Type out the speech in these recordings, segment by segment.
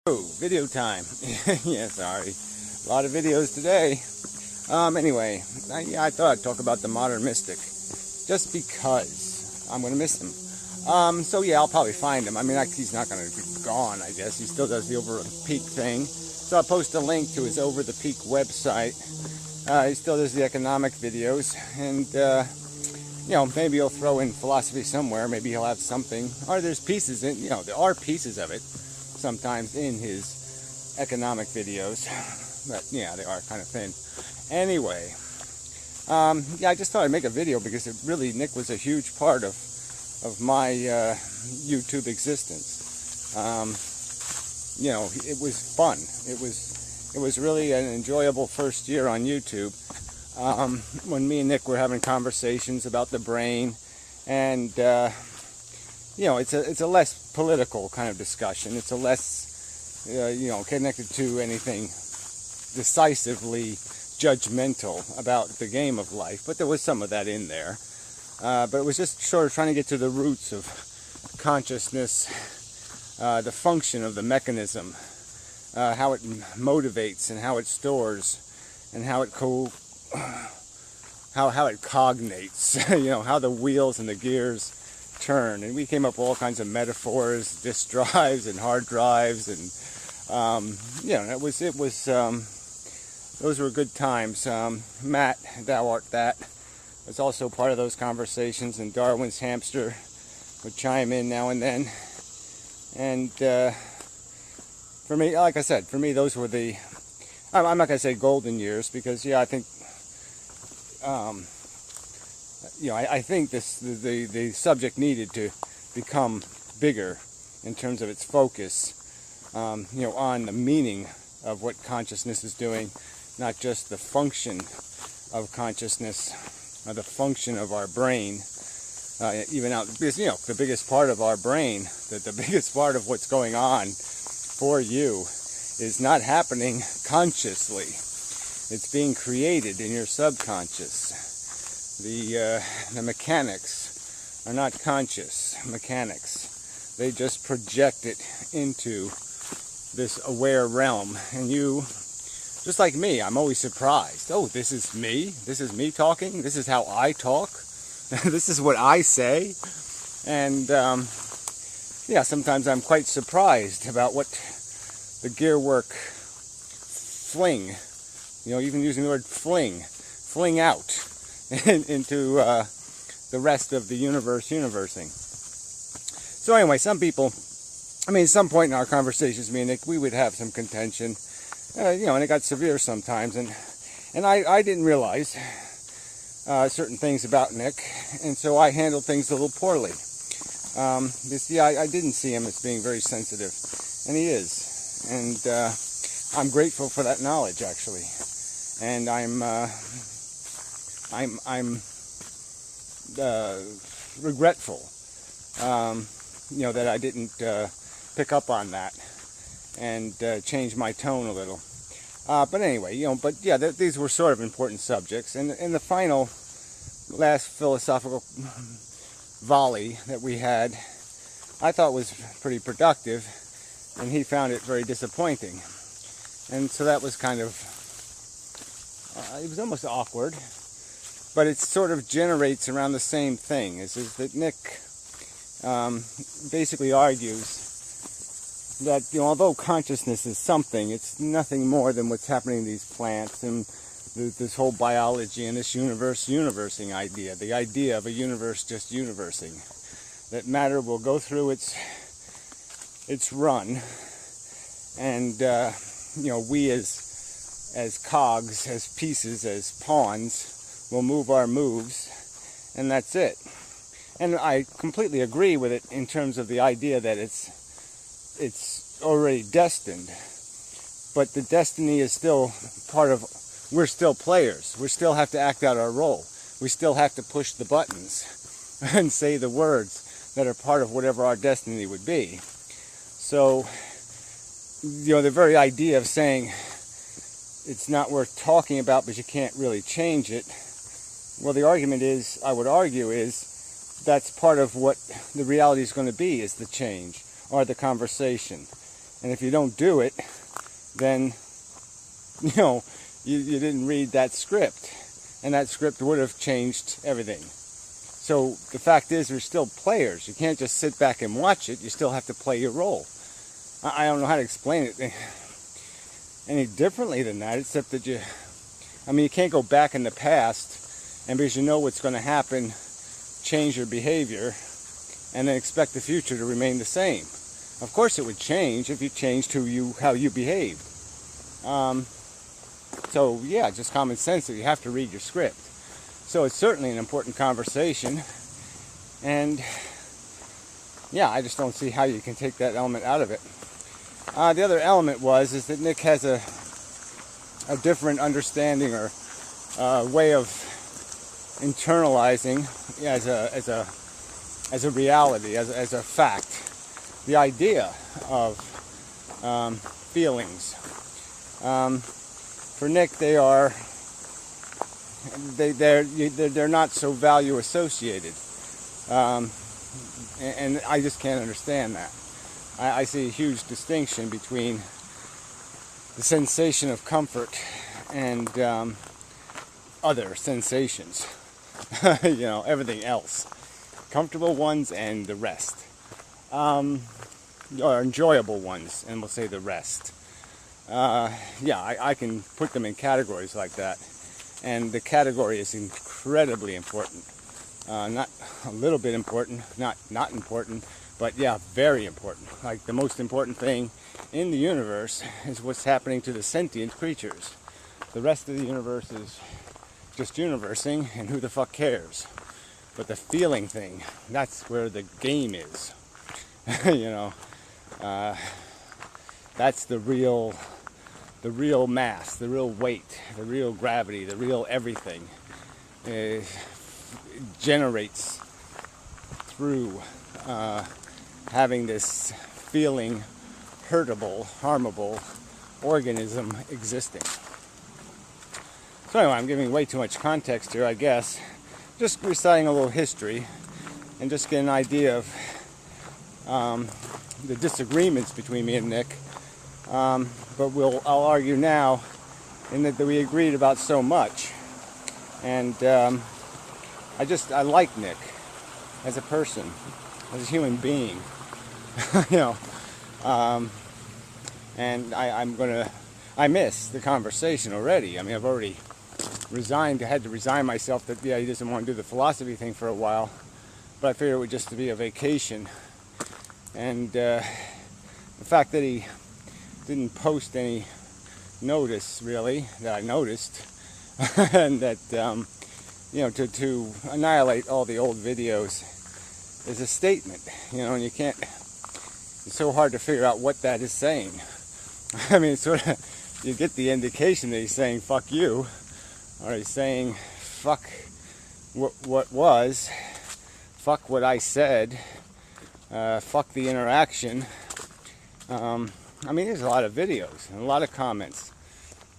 Oh, video time. Yeah, sorry. A lot of videos today. Anyway, I thought I'd talk about the modern mystic. Just because I'm going to miss him. So yeah, I'll probably find him. I mean, he's not going to be gone, I guess. He still does the Over the Peak thing. So I'll post a link to his Over the Peak website. He still does the economic videos. And, maybe he'll throw in philosophy somewhere. Maybe he'll have something. Or there's pieces in, there are pieces of it sometimes in his economic videos, but yeah, they are kind of thin. Anyway, I just thought I'd make a video because Nick was a huge part of my YouTube existence. It was fun. It was really an enjoyable first year on YouTube when me and Nick were having conversations about the brain, and it's a less political kind of discussion. It's a less, connected to anything decisively judgmental about the game of life. But there was some of that in there. But it was just sort of trying to get to the roots of consciousness, the function of the mechanism, how it motivates and how it stores, and how it how it cognates. How the wheels and the gears turn. And we came up with all kinds of metaphors, disk drives and hard drives, and those were good times. Matt, thou art that, was also part of those conversations, and Darwin's hamster would chime in now and then. And for me, like I said, those were the, I'm not going to say golden years, because I think I think the subject needed to become bigger in terms of its focus, on the meaning of what consciousness is doing, not just the function of consciousness, or the function of our brain. Because the biggest part of our brain, the biggest part of what's going on for you, is not happening consciously. It's being created in your subconscious. The mechanics are not conscious mechanics. They just project it into this aware realm. And you, just like me, I'm always surprised. Oh, this is me? This is me talking? This is how I talk? This is what I say? And, sometimes I'm quite surprised about what the gear work fling, even using the word fling out into the rest of the universing. So anyway, some some point in our conversations, me and Nick, we would have some contention, and it got severe sometimes, and I didn't realize certain things about Nick, and so I handled things a little poorly. I didn't see him as being very sensitive, and he is, and I'm grateful for that knowledge, actually, and I'm regretful, that I didn't pick up on that and change my tone a little. But anyway, these were sort of important subjects. And in the last philosophical volley that we had, I thought was pretty productive, and he found it very disappointing. And so that was kind of, it was almost awkward, but it sort of generates around the same thing, is that Nick basically argues that, although consciousness is something, it's nothing more than what's happening in these plants and this whole biology and this universing idea, the idea of a universe just universing, that matter will go through its run, and we as cogs, as pieces, as pawns, will move our moves, and that's it. And I completely agree with it in terms of the idea that it's already destined, but the destiny is still part of, we're still players. We still have to act out our role. We still have to push the buttons and say the words that are part of whatever our destiny would be. So, the very idea of saying it's not worth talking about, but you can't really change it, well, the argument is, I would argue, is that's part of what the reality is going to be, is the change, or the conversation. And if you don't do it, then, you know, you didn't read that script. And that script would have changed everything. So the fact is, we're still players. You can't just sit back and watch it. You still have to play your role. I don't know how to explain it any differently than that, except that you can't go back in the past, and because you know what's going to happen, change your behavior, and then expect the future to remain the same. Of course it would change if you changed how you behaved. So yeah, just common sense that you have to read your script. So it's certainly an important conversation, and yeah, I just don't see how you can take that element out of it. The other element is that Nick has a different understanding or way of internalizing as a reality, as a fact, the idea of feelings. For Nick, they're not so value associated, and I just can't understand that. I see a huge distinction between the sensation of comfort and other sensations. You know, everything else, comfortable ones and the rest, or enjoyable ones, and we'll say the rest. Yeah, I can put them in categories like that, and the category is incredibly important. Not a little bit important, not important, but yeah, very important. Like, the most important thing in the universe is what's happening to the sentient creatures. The rest of the universe is just universing, and who the fuck cares? But the feeling thing, that's where the game is. You know, that's the real mass, the real weight, the real gravity, the real everything. It generates through having this feeling, hurtable, harmable organism existing. So anyway, I'm giving way too much context here, I guess. Just reciting a little history and just get an idea of the disagreements between me and Nick. But I'll argue now in that we agreed about so much. And I like Nick as a person, as a human being. You know, and I miss the conversation already. I mean, I've already had to resign myself that, yeah, he doesn't want to do the philosophy thing for a while, but I figured it would just be a vacation. And the fact that he didn't post any notice, really, that I noticed, and that, you know, to annihilate all the old videos is a statement, you know, and it's so hard to figure out what that is saying. I mean, sort of, you get the indication that he's saying fuck you, or he's saying fuck what was, fuck what I said, fuck the interaction. I mean, there's a lot of videos and a lot of comments,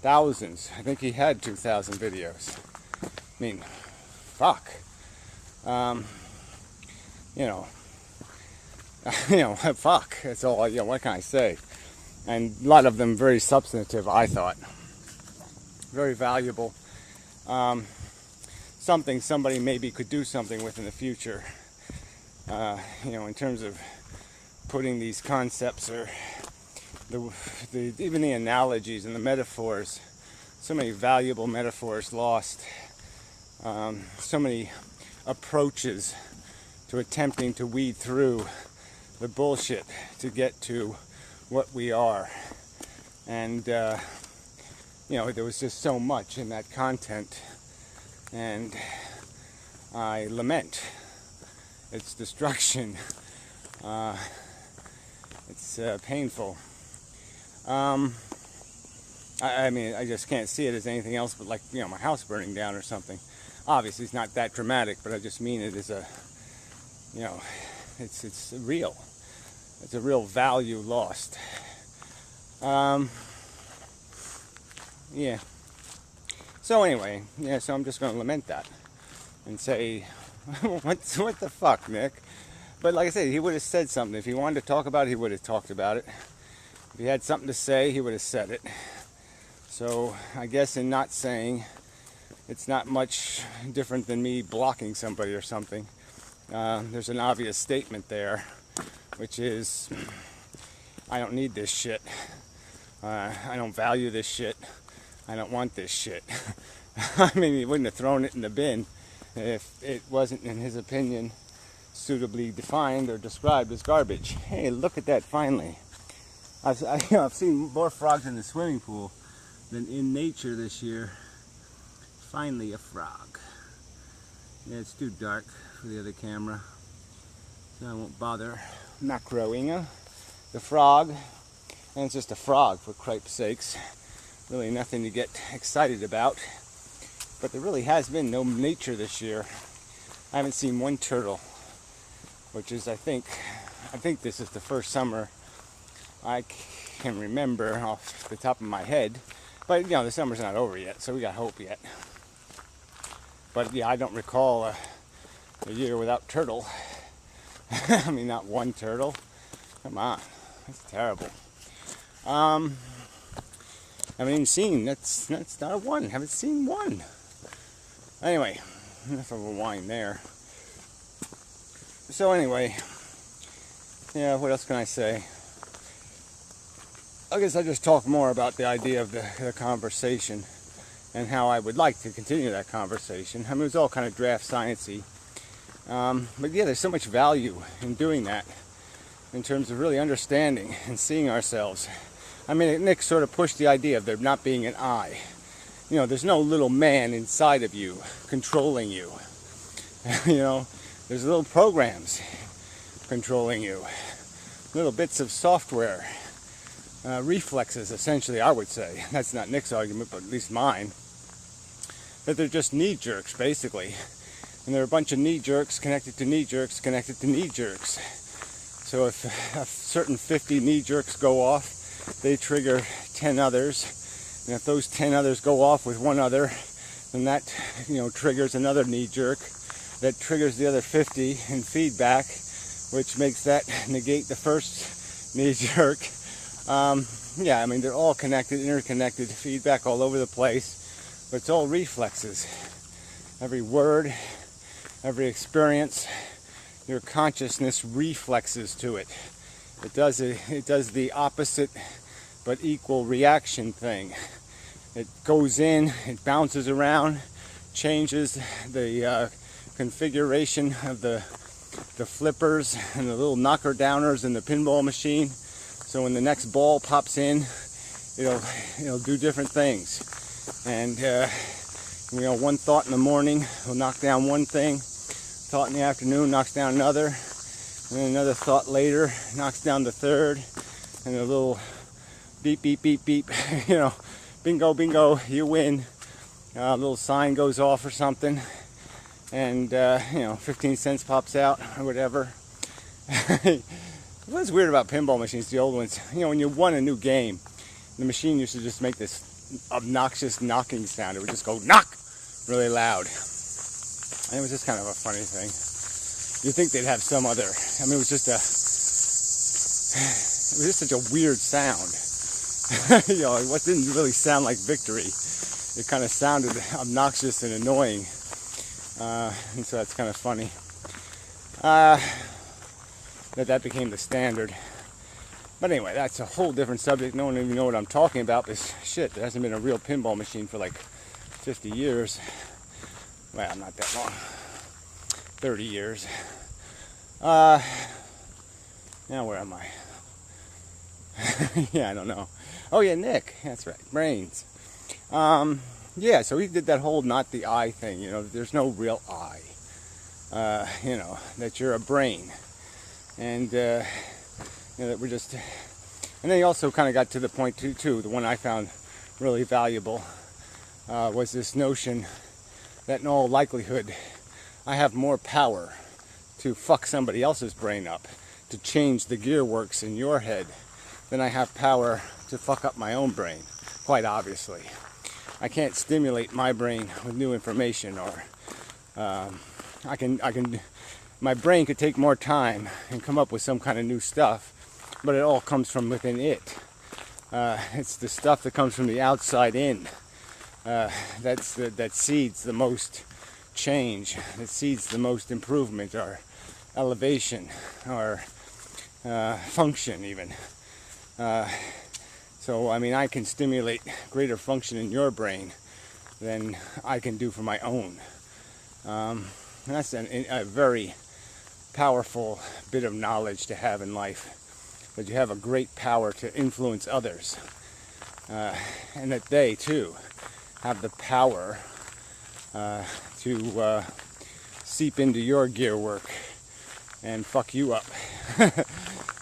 thousands. I think he had 2,000 videos. I mean, fuck. You know, fuck. That's all. You know, what can I say? And a lot of them very substantive, I thought. Very valuable. Something somebody maybe could do something with in the future. You know, in terms of putting these concepts, or even the analogies and the metaphors. So many valuable metaphors lost. So many approaches to attempting to weed through the bullshit to get to what we are. And you know, there was just so much in that content, and I lament its destruction. It's painful. I mean, I just can't see it as anything else but, like, you know, my house burning down or something. Obviously, it's not that dramatic, but I just mean it as a, you know, it's real. It's a real value lost. Yeah. So anyway, yeah, so I'm just going to lament that and say, what the fuck, Nick? But like I said, he would have said something. If he wanted to talk about it, he would have talked about it. If he had something to say, he would have said it. So I guess in not saying, it's not much different than me blocking somebody or something. There's an obvious statement there, which is, I don't need this shit. I don't value this shit. I don't want this shit. I mean, he wouldn't have thrown it in the bin if it wasn't, in his opinion, suitably defined or described as garbage. Hey, look at that, finally. I've seen more frogs in the swimming pool than in nature this year. Finally a frog. Yeah, it's too dark for the other camera, so I won't bother macroing the frog. And it's just a frog, for cripe's sakes. Really nothing to get excited about. But there really has been no nature this year. I haven't seen one turtle, which is, I think this is the first summer I can remember off the top of my head. But, you know, the summer's not over yet, so we got hope yet. But, yeah, I don't recall a year without turtle. I mean, not one turtle. Come on. That's terrible. I haven't even seen, that's not a one. Haven't seen one. Anyway, enough of a whine there. So anyway, yeah, what else can I say? I guess I'll just talk more about the idea of the conversation and how I would like to continue that conversation. I mean, it was all kind of draft sciencey. But yeah, there's so much value in doing that in terms of really understanding and seeing ourselves. I mean, Nick sort of pushed the idea of there not being an I. You know, there's no little man inside of you controlling you. You know, there's little programs controlling you. Little bits of software. Reflexes, essentially, I would say. That's not Nick's argument, but at least mine. That they're just knee jerks, basically. And there are a bunch of knee jerks connected to knee jerks connected to knee jerks. So if a certain 50 knee jerks go off, they trigger 10 others. And if those 10 others go off with one other, then that, you know, triggers another knee jerk. That triggers the other 50 in feedback, which makes that negate the first knee jerk. Yeah, I mean, they're all connected, interconnected, feedback all over the place, but it's all reflexes. Every word, every experience, your consciousness reflexes to it. It does the opposite but equal reaction thing. It goes in, it bounces around, changes the configuration of the flippers and the little knocker downers in the pinball machine. So when the next ball pops in, it'll do different things. And you know, one thought in the morning will knock down one thing, thought in the afternoon knocks down another, and then another thought later knocks down the third, and a little beep, beep, beep, beep, you know, bingo, bingo, you win. A little sign goes off or something, and you know, 15 cents pops out or whatever. What's weird about pinball machines, the old ones, you know, when you won a new game, the machine used to just make this obnoxious knocking sound. It would just go knock really loud. And it was just kind of a funny thing. You'd think they'd have some other, I mean, it was just such a weird sound. You know, it didn't really sound like victory. It kind of sounded obnoxious and annoying. And so that's kind of funny. That became the standard. But anyway, that's a whole different subject. No one even know what I'm talking about. Because shit, there hasn't been a real pinball machine for like 50 years. Well, not that long. 30 years. Now where am I? Yeah, I don't know. Oh yeah, Nick. That's right. Brains. Yeah, so he did that whole not the I thing. You know, there's no real I. You know, that you're a brain. And you know, that we're just, and then he also kind of got to the point too, the one I found really valuable was this notion that in all likelihood I have more power to fuck somebody else's brain up, to change the gearworks in your head, than I have power to fuck up my own brain, quite obviously. I can't stimulate my brain with new information, or my brain could take more time and come up with some kind of new stuff, but it all comes from within it. It's the stuff that comes from the outside in. That seeds the most change, that seeds the most improvement or elevation or function even. So I mean, I can stimulate greater function in your brain than I can do for my own. And that's a very powerful bit of knowledge to have in life, that you have a great power to influence others, and that they too have the power to seep into your gear work and fuck you up.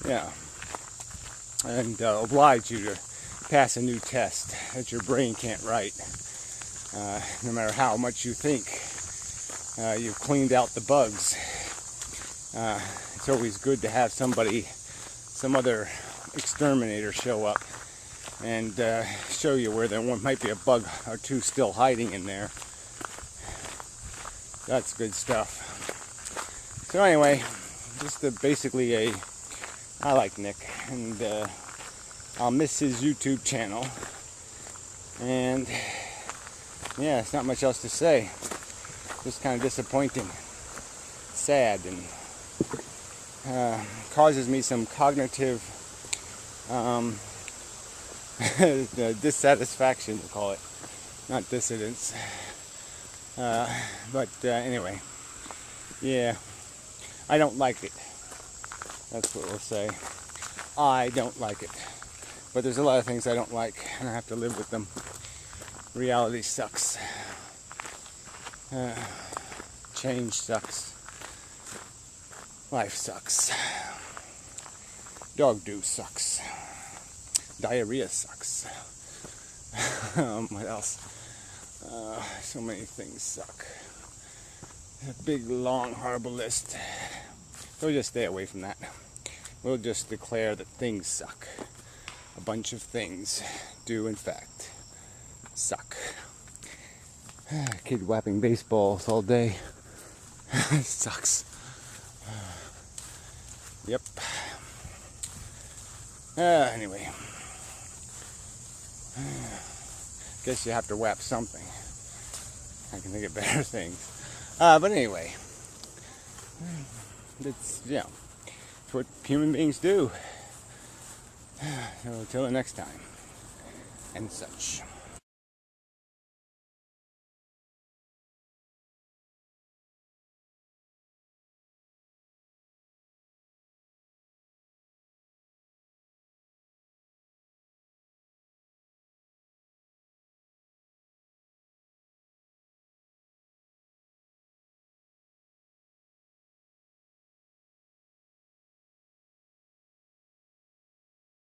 Yeah, and oblige you to pass a new test that your brain can't write, no matter how much you think you've cleaned out the bugs. It's always good to have somebody, some other exterminator show up and show you where there might be a bug or two still hiding in there. That's good stuff. So anyway, just basically I like Nick, and I'll miss his YouTube channel, and yeah, it's not much else to say. Just kind of disappointing, sad, and causes me some cognitive dissatisfaction, to call it, not dissidence. But anyway, yeah, I don't like it. That's what we'll say. I don't like it. But there's a lot of things I don't like, and I have to live with them. Reality sucks. Change sucks. Life sucks. Dog do sucks. Diarrhea sucks. What else? So many things suck. A big, long, horrible list. We'll just stay away from that. We'll just declare that things suck. A bunch of things do, in fact, suck. Kid whapping baseballs all day. Sucks. Yep. Anyway. Guess you have to whap something. I can think of better things. But anyway. It's, yeah. It's what human beings do. So until the next time. And such.